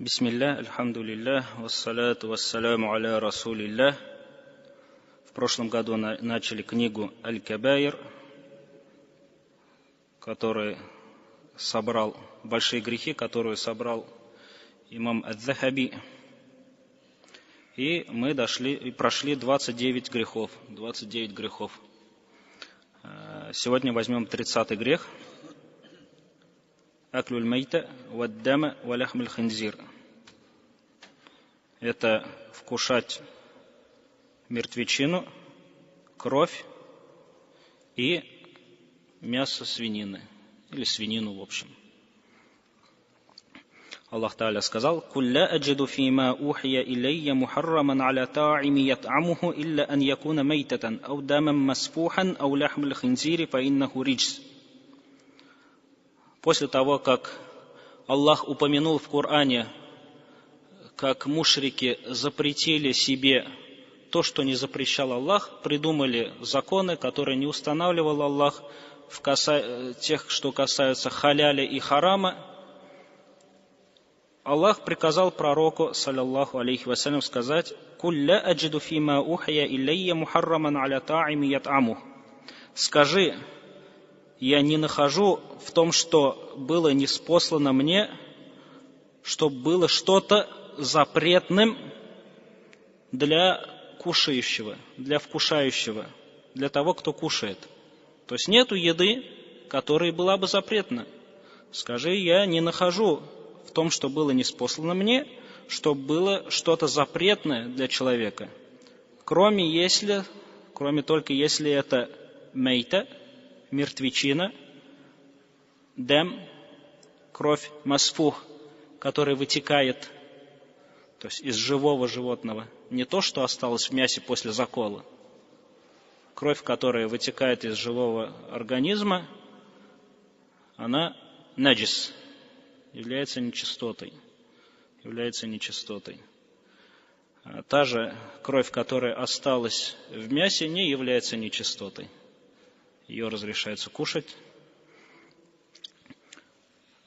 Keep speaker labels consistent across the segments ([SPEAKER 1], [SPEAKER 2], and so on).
[SPEAKER 1] Бисмилля, альхамдулилля, вассаляту вассаляму аля расулилля. В прошлом году начали книгу Аль-Кабаир, который собрал большие грехи, которую собрал имам Ад-Захаби. И мы прошли 29 грехов. 29 грехов. Сегодня возьмем 30-й грех. Аклюль майта ваддама валяхмаль хинзир. Это вкушать мертвечину, кровь и мясо свинины. Или свинину, в общем. Аллах Тааля сказал: «Кулля аджиду фима ухия илейя мухарраман аля та'ими ят'амуху илля ан якуна майтатан, ау дамам масфухан, ау ляхмаль хинзири, фа иннаху риджс». После того, как Аллах упомянул в Коране, как мушрики запретили себе то, что не запрещал Аллах, придумали законы, которые не устанавливал Аллах, тех, что касаются халяля и харама, Аллах приказал пророку, саллаллаху алейхи вассалям, сказать: «Кулля аджиду фима ухия илейя мухарраман аля та'ими ят'амух». Скажи: я не нахожу в том, что было ниспослано мне, чтобы было что-то запретным для кушающего, для вкушающего, для того, кто кушает. То есть нету еды, которая была бы запретна. Скажи: я не нахожу в том, что было ниспослано мне, чтобы было что-то запретное для человека, кроме только если это мейта, мертвечина, дам, кровь, масфух, которая вытекает, то есть из живого животного, не то, что осталось в мясе после закола. Кровь, которая вытекает из живого организма, она наджис, является нечистотой. Та же кровь, которая осталась в мясе, не является нечистотой. Ее разрешается кушать.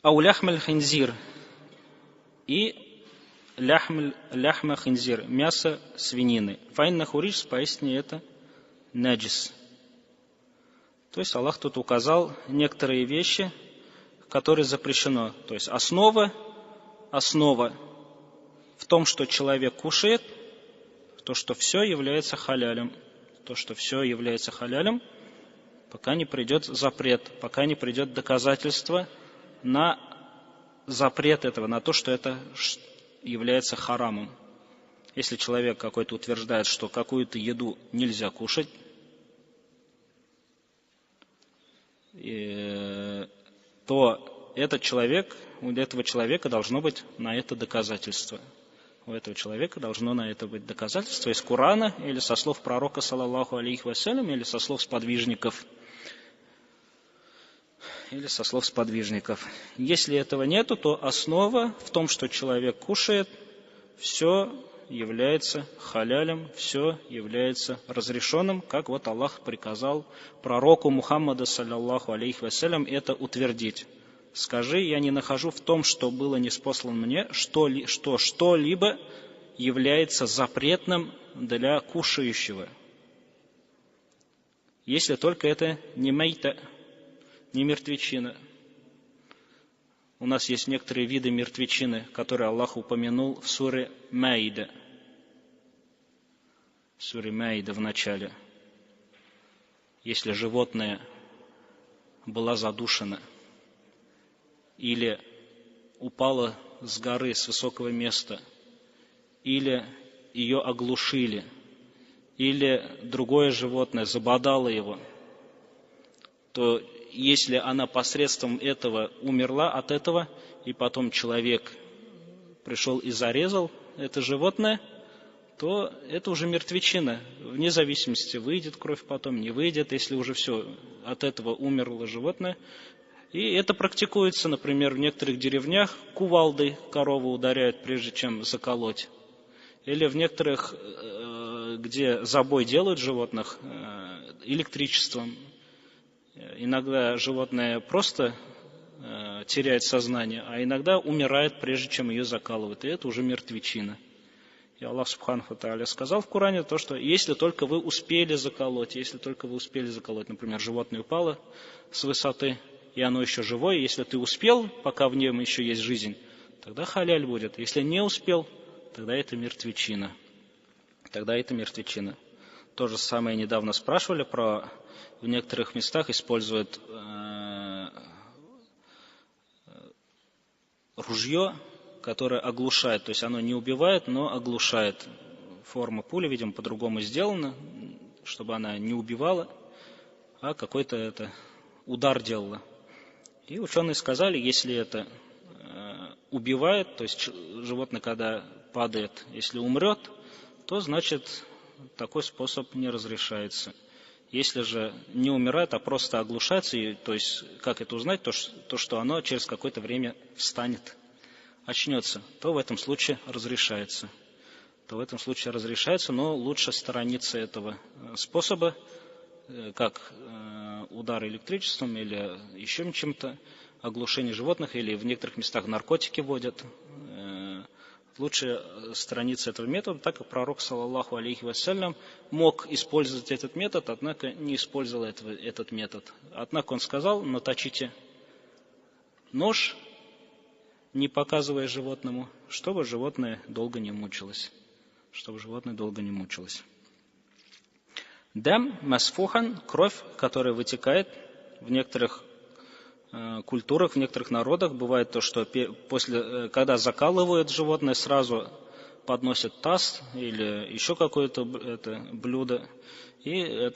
[SPEAKER 1] Ау ляхмаль хинзир. И ляхма хинзир, мясо свинины. Файн нахуриш, поистине это наджис. То есть Аллах тут указал некоторые вещи, которые запрещено. То есть основа в том, что человек кушает, то, что все является халялем. Пока не придет запрет, пока не придет доказательство на запрет этого, на то, что это является харамом. Если человек какой-то утверждает, что какую-то еду нельзя кушать, то у этого человека должно быть на это доказательство. У этого человека должно на это быть доказательство из Корана, или со слов пророка, саллаллаху алейхи вассалям, или со слов сподвижников. Если этого нету, то основа в том, что человек кушает, все является халялем, все является разрешенным, как вот Аллах приказал пророку Мухаммаду, саллаллаху алейхи вассалям, это утвердить. Скажи: я не нахожу в том, что было ниспослано мне, что что-либо является запретным для кушающего, если только это не мейта, не мертвечина. У нас есть некоторые виды мертвечины, которые Аллах упомянул в суре Маида. В суре Маида в начале. Если животное было задушено, или упала с горы, с высокого места, или ее оглушили, или другое животное забодало его, то если она посредством этого умерла от этого, и потом человек пришел и зарезал это животное, то это уже мертвечина, вне зависимости, выйдет кровь потом, не выйдет, если уже все, от этого умерло животное. И это практикуется, например, в некоторых деревнях кувалдой корову ударяют, прежде чем заколоть. Или в некоторых, где забой делают животных, электричеством. Иногда животное просто теряет сознание, а иногда умирает, прежде чем ее закалывают. И это уже мертвечина. И Аллах Субханаху ва Тааля сказал в Коране то, что если только вы успели заколоть, например, животное упало с высоты, и оно еще живое, если ты успел, пока в нем еще есть жизнь, тогда халяль будет. Если не успел, тогда это мертвечина. То же самое недавно спрашивали про... В некоторых местах используют ружье, которое оглушает. То есть оно не убивает, но оглушает. Форма пули, видимо, по-другому сделана, чтобы она не убивала, а какой-то удар делала. И ученые сказали, если это убивает, то есть животное, когда падает, если умрет, то значит такой способ не разрешается. Если же не умирает, а просто оглушается, то есть как это узнать, то, что оно через какое-то время встанет, очнется, то в этом случае разрешается. Но лучше сторониться этого способа, как удар электричеством или еще чем-то, оглушение животных, или в некоторых местах наркотики вводят. Лучше сторониться этого метода, так как пророк, саллаллаху алейхи вассалям, мог использовать этот метод, однако не использовал этот метод. Однако он сказал: наточите нож, не показывая животному, чтобы животное долго не мучилось. Дам масфухан, кровь, которая вытекает в некоторых культурах, в некоторых народах. Бывает то, что когда закалывают животное, сразу подносят таз или еще какое-то блюдо, и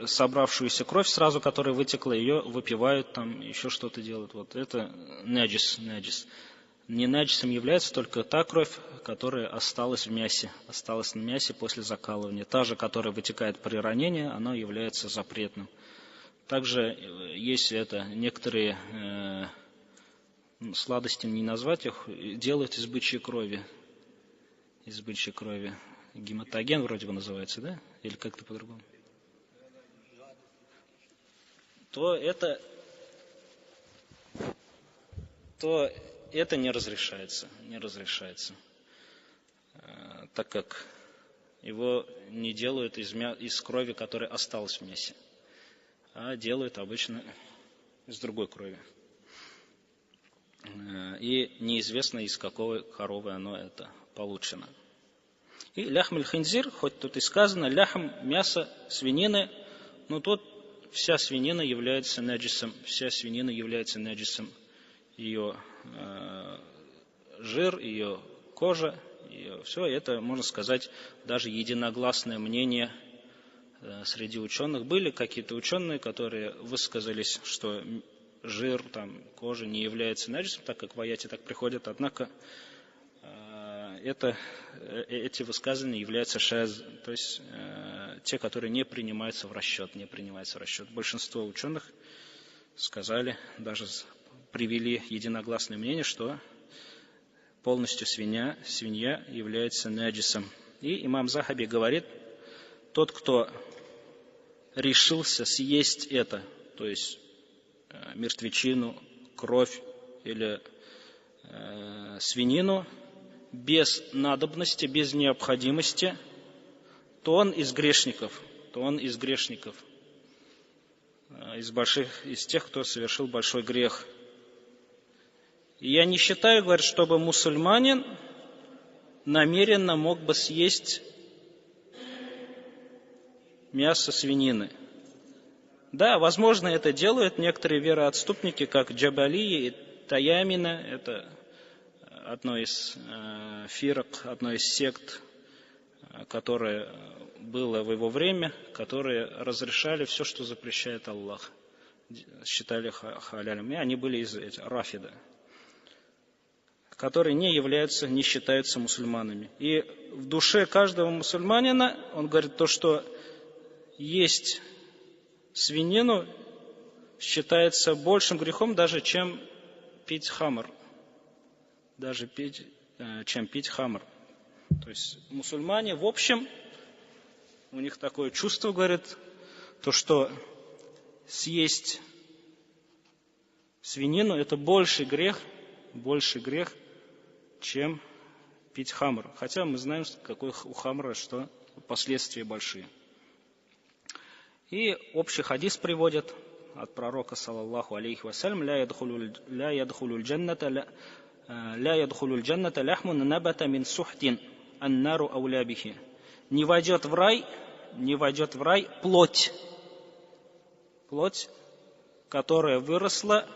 [SPEAKER 1] собравшуюся кровь сразу, которая вытекла, ее выпивают, там еще что-то делают. Вот это наджис. Не наджисом является только та кровь, которая осталась на мясе после закалывания. Та же, которая вытекает при ранении, она является запретным. Также, если некоторые сладости, не назвать их, делают из бычьей крови. Гематоген вроде бы называется, да? Или как-то по-другому? То это не разрешается, так как его не делают из крови, которая осталась в мясе, а делают обычно из другой крови. И неизвестно, из какой коровы оно получено. И ляхм аль-хинзир, хоть тут и сказано, ляхм, мясо свинины, но тут вся свинина является наджисом, ее жир, ее кожа, все это, можно сказать, даже единогласное мнение среди ученых. Были какие-то ученые, которые высказались, что жир, кожа не является наджисом, так как в аяте так приходят, однако эти высказывания являются шаз, то есть те, которые не принимаются в расчет. Большинство ученых сказали, даже привели единогласное мнение, что полностью свинья является наджисом. И имам Захаби говорит: тот, кто решился съесть это, то есть мертвечину, кровь или свинину, без надобности, без необходимости, то он из грешников, из тех, кто совершил большой грех. И я не считаю, говорит, чтобы мусульманин намеренно мог бы съесть мясо свинины. Да, возможно, это делают некоторые вероотступники, как Джабалия и Таямина. Это одно из фирок, одно из сект, которое было в его время, которые разрешали все, что запрещает Аллах. Считали халялем. И они были из рафида, которые не считаются мусульманами. И в душе каждого мусульманина, он говорит, то, что есть свинину, считается большим грехом даже, чем пить хамр. Чем пить хамр. То есть мусульмане в общем, у них такое чувство, говорит, то, что съесть свинину, это больший грех, чем пить хамр. Хотя мы знаем, какой у хамра, что последствия большие. И общий хадис приводят от пророка, саллаллаху алейхи вассалям: ля ядхулюль джанната ляхмун набата мин сухтин аннару аулябихи. Не войдет в рай плоть, которая выросла,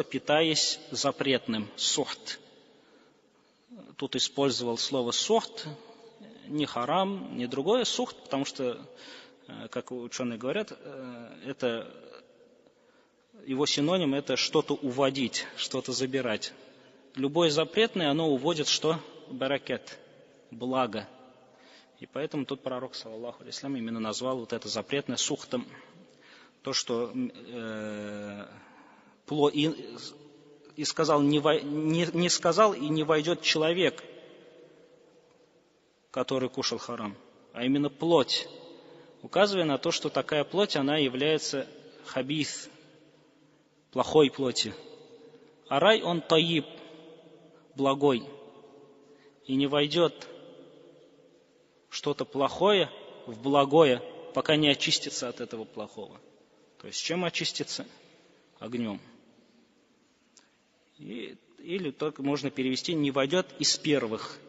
[SPEAKER 1] питаясь запретным. Сухт. Тут использовал слово сухт, не харам, не другое, сухт, потому что, как ученые говорят, это его синоним — это что-то уводить, что-то забирать. Любое запретное, оно уводит что? Баракет, благо. И поэтому тут пророк, саллаллаху алейхи ва саллям, именно назвал вот это запретное сухтом. То, что и сказал, не сказал, и не войдет человек, который кушал харам, а именно плоть, указывая на то, что такая плоть, она является хабис, плохой плоти. А рай, он таиб, благой, и не войдет что-то плохое в благое, пока не очистится от этого плохого. То есть чем очиститься? Огнем. Или только можно перевести: не войдет из первых,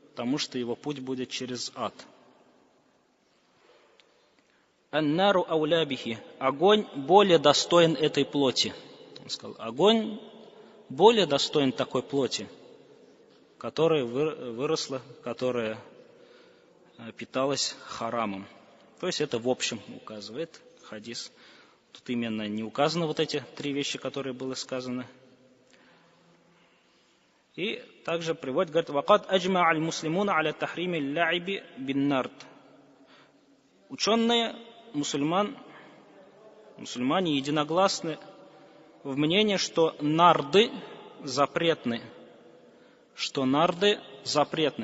[SPEAKER 1] потому что его путь будет через ад. Аннару аулябихи. Огонь более достоин этой плоти. Он сказал, огонь более достоин такой плоти, которая выросла, которая питалась харамом. То есть это в общем указывает хадис. Тут именно не указаны вот эти три вещи, которые были сказаны. И также приводит, говорит: «Вакад аджма аль муслимуна аля тахрими ляиби бин нард». Ученые, мусульмане единогласны в мнении, что нарды запретны.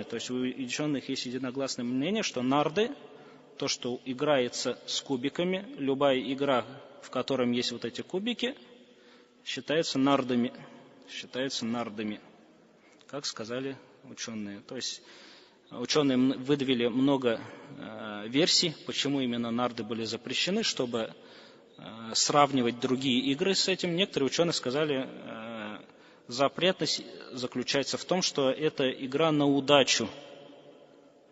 [SPEAKER 1] То есть у ученых есть единогласное мнение, что нарды, то, что играется с кубиками, любая игра, в котором есть вот эти кубики, считается нардами, как сказали ученые. То есть ученые выдвинули много версий, почему именно нарды были запрещены, чтобы сравнивать другие игры с этим. Некоторые ученые сказали, запретность заключается в том, что это игра на удачу.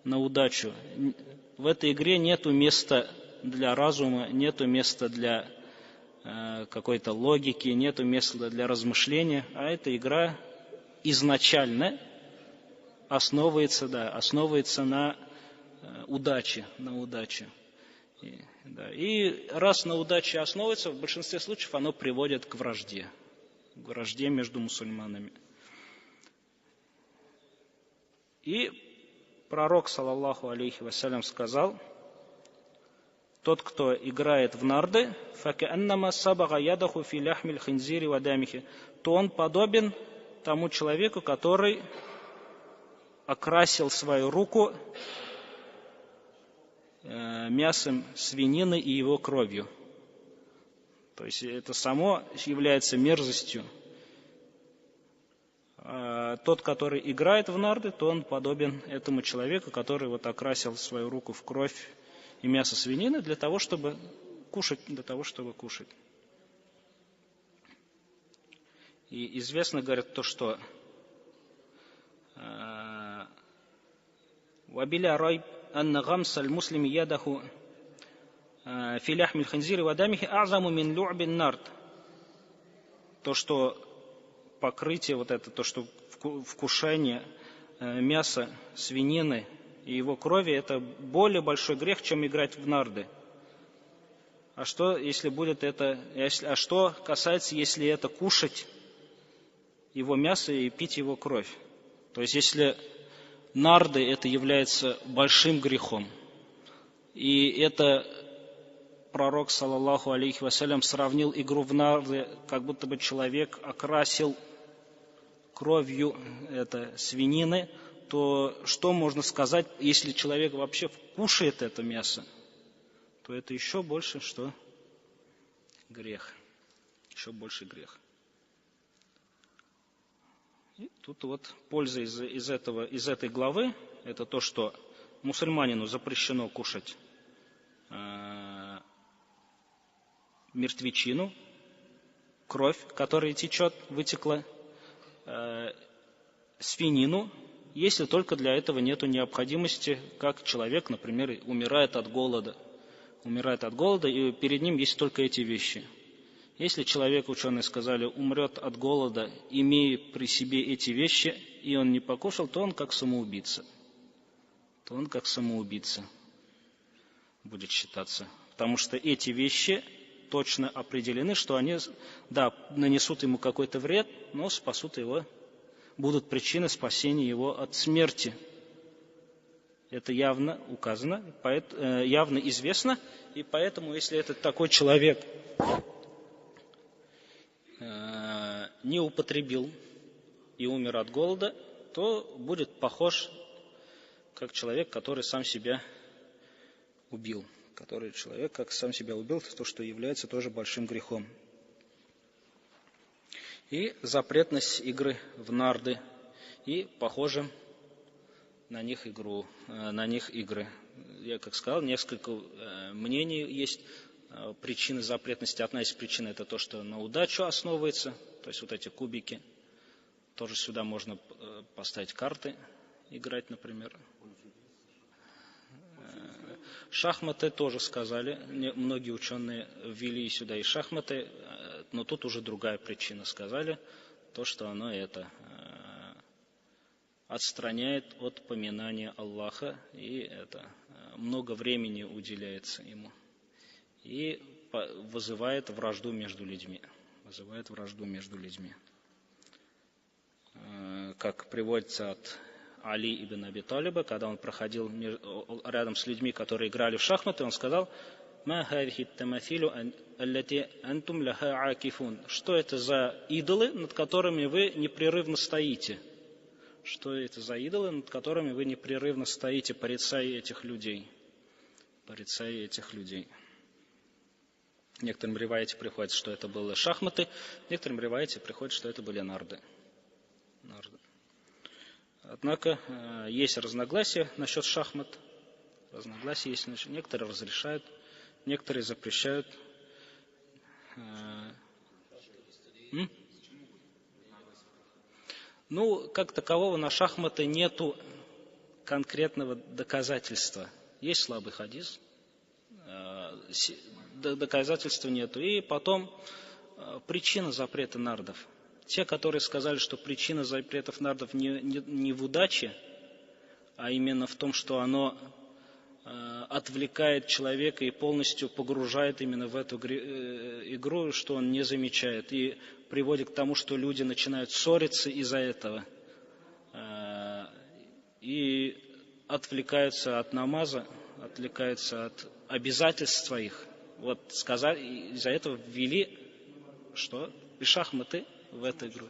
[SPEAKER 1] В этой игре нету места для разума, нету места для какой-то логики, нету места для размышления, а эта игра изначально основывается на удаче. И раз на удаче основывается, в большинстве случаев оно приводит к вражде между мусульманами. И пророк, саллаллаху алейхи вассалям, сказал: тот, кто играет в нарды, факааннама сабага ядаху фи ляхмиль хинзири ва дамихи, то он подобен тому человеку, который окрасил свою руку мясом свинины и его кровью. То есть это само является мерзостью. А тот, который играет в нарды, то он подобен этому человеку, который вот окрасил свою руку в кровь и мясо свинины для того, чтобы кушать. И известно, говорят, то, что «Вабиля райб анна гамса аль-муслими ядаху фи ляхмиль хинзири ва дамихи а'заму мин лю'бин нард». То, что покрытие, вот это, то, что вкушение мяса свинины и его крови, это более большой грех, чем играть в нарды. А что, если будет это, а что касается, если это кушать его мясо и пить его кровь? То есть, если нарды это является большим грехом, и это пророк, саллаллаху алейхи вассалям, сравнил игру в нарды, как будто бы человек окрасил кровью свинины, то что можно сказать, если человек вообще кушает это мясо, то это еще больше что? Грех. еще больший грех. И тут вот польза из этой главы, это то, что мусульманину запрещено кушать мертвечину, кровь, которая вытекла, свинину, если только для этого нет необходимости, как человек, например, умирает от голода, и перед ним есть только эти вещи. Если человек, ученые сказали, умрет от голода, имея при себе эти вещи, и он не покушал, то он как самоубийца. Будет считаться. Потому что эти вещи точно определены, что они, нанесут ему какой-то вред, но спасут его, будут причиной спасения его от смерти. Это явно указано, явно известно, и поэтому, если этот такой человек не употребил и умер от голода, то будет похож как человек, который сам себя убил. То, что является тоже большим грехом. И запретность игры в нарды и похожим на них игры. Я, как сказал, несколько мнений есть. Причины запретности. Одна из причин — это то, что на удачу основывается, то есть вот эти кубики. Тоже сюда можно поставить карты, играть, например. Шахматы тоже сказали, многие ученые ввели сюда и шахматы, но тут уже другая причина сказали, то, что оно отстраняет от поминания Аллаха, и много времени уделяется ему. И вызывает вражду между людьми. Как приводится от Али ибн Аби Талиба, когда он проходил рядом с людьми, которые играли в шахматы, он сказал: «Ма хадхи тамафилу аллати антум лаха акифун». Что это за идолы, над которыми вы непрерывно стоите? Порицая этих людей. В некотором риваяте приходится, что это были шахматы, в некотором риваяте приходится, что это были нарды. Однако есть разногласия насчет шахмат. Некоторые разрешают, некоторые запрещают. Как такового на шахматы нету конкретного доказательства. Есть слабый хадис, доказательства нету. И потом причина запрета нардов. Те, которые сказали, что причина запретов нардов не в удаче, а именно в том, что оно отвлекает человека и полностью погружает именно в эту игру, что он не замечает, и приводит к тому, что люди начинают ссориться из-за этого и отвлекаются от намаза, отвлекаются от обязательств своих. Вот сказали, из-за этого ввели что? И шахматы в эту игру.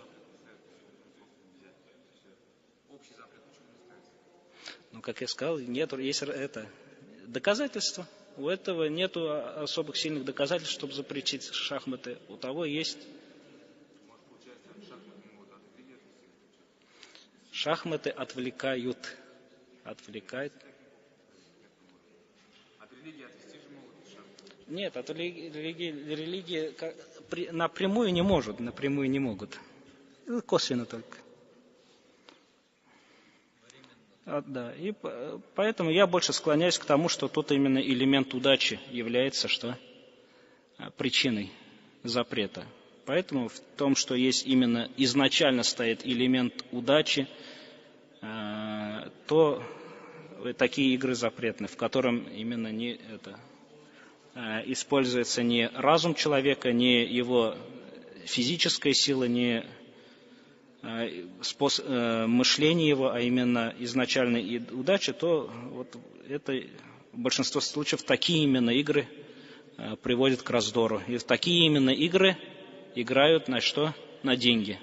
[SPEAKER 1] Как я сказал, есть доказательства. У этого нету особых сильных доказательств, чтобы запретить шахматы. У того есть. Шахматы отвлекают. От религии отвести же могут шахматы? Нет, от религии напрямую не могут. Косвенно только. И поэтому я больше склоняюсь к тому, что тут именно элемент удачи является причиной запрета. Поэтому в том, что есть именно изначально стоит элемент удачи, то такие игры запретны, в котором именно используется не разум человека, не его физическая сила, не мышление его, а именно изначально удача, то вот это большинство случаев такие именно игры приводят к раздору. И в такие именно игры играют на что? На деньги.